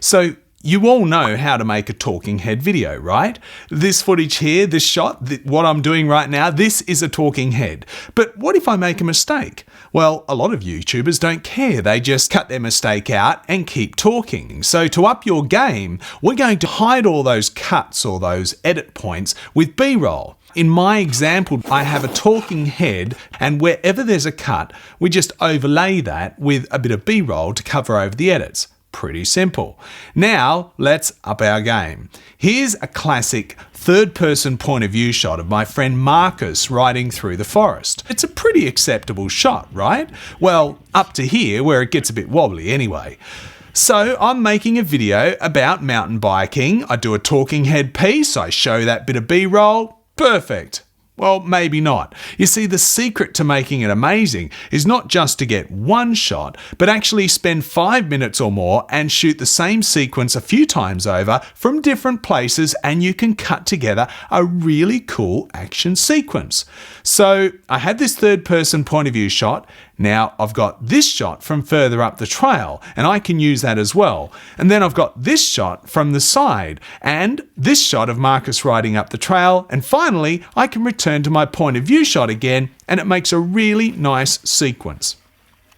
So you all know how to make a talking head video, right? This footage here, this shot, what I'm doing right now, this is a talking head. But what if I make a mistake? Well, a lot of YouTubers don't care. They just cut their mistake out and keep talking. So to up your game, we're going to hide all those cuts or those edit points with B-roll. In my example, I have a talking head, and wherever there's a cut, we just overlay that with a bit of B-roll to cover over the edits. Pretty simple. Now, let's up our game. Here's a classic third-person point of view shot of my friend Marcus riding through the forest. It's a pretty acceptable shot, right? Well, up to here, where it gets a bit wobbly anyway. So I'm making a video about mountain biking. I do a talking head piece, I show that bit of B-roll. Perfect. Well, maybe not. You see, the secret to making it amazing is not just to get one shot, but actually spend 5 minutes or more and shoot the same sequence a few times over from different places, and you can cut together a really cool action sequence. So I had this third-person point of view shot. Now I've got this shot from further up the trail, and I can use that as well. And then I've got this shot from the side, and this shot of Marcus riding up the trail, and finally I can return to my point of view shot again, and it makes a really nice sequence.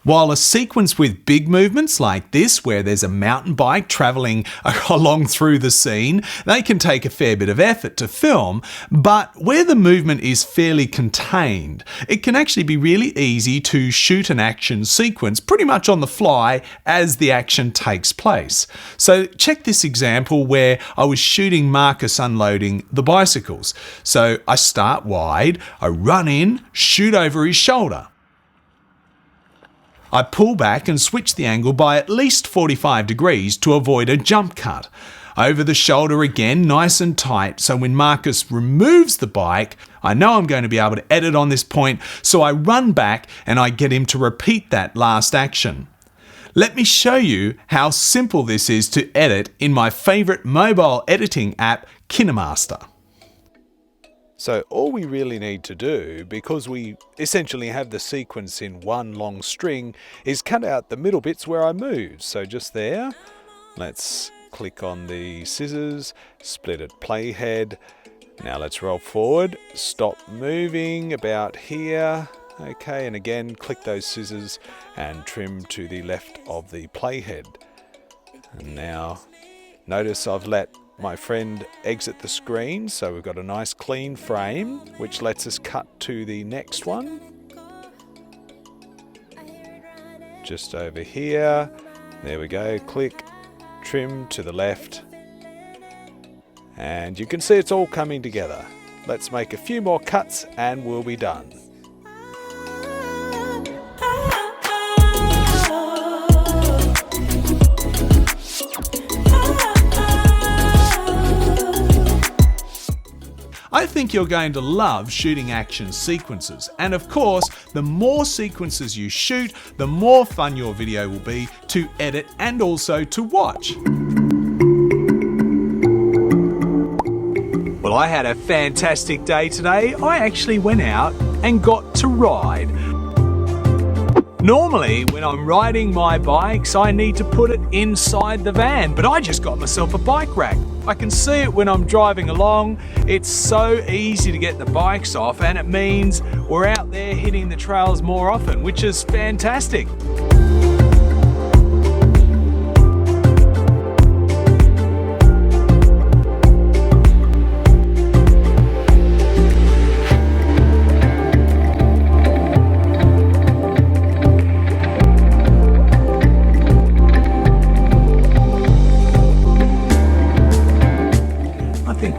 While a sequence with big movements like this, where there's a mountain bike traveling along through the scene, they can take a fair bit of effort to film, but where the movement is fairly contained, it can actually be really easy to shoot an action sequence pretty much on the fly as the action takes place. So check this example where I was shooting Marcus unloading the bicycles. So I start wide, I run in, shoot over his shoulder. I pull back and switch the angle by at least 45 degrees to avoid a jump cut. Over the shoulder again, nice and tight, so when Marcus removes the bike, I know I'm going to be able to edit on this point, so I run back and I get him to repeat that last action. Let me show you how simple this is to edit in my favourite mobile editing app, Kinemaster. So all we really need to do, because we essentially have the sequence in one long string, is cut out the middle bits where I move. So just there, let's click on the scissors, split it playhead. Now let's roll forward, stop moving about here. Okay, and again, click those scissors and trim to the left of the playhead. And now notice I've let my friend exit the screen, so we've got a nice clean frame, which lets us cut to the next one. Just over here. There we go. Click, trim to the left. And you can see it's all coming together. Let's make a few more cuts and we'll be done. I think you're going to love shooting action sequences, and of course, the more sequences you shoot, the more fun your video will be to edit and also to watch. Well, I had a fantastic day today. I actually went out and got to ride. Normally, when I'm riding my bikes, I need to put it inside the van, but I just got myself a bike rack. I can see it when I'm driving along. It's so easy to get the bikes off, and it means we're out there hitting the trails more often, which is fantastic.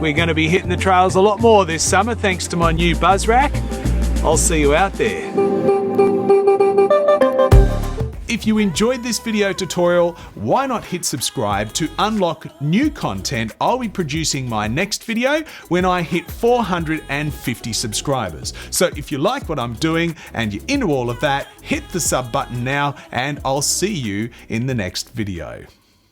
We're going to be hitting the trails a lot more this summer thanks to my new buzz rack. I'll see you out there. If you enjoyed this video tutorial, why not hit subscribe to unlock new content? I'll be producing my next video when I hit 450 subscribers. So if you like what I'm doing and you're into all of that, hit the sub button now and I'll see you in the next video.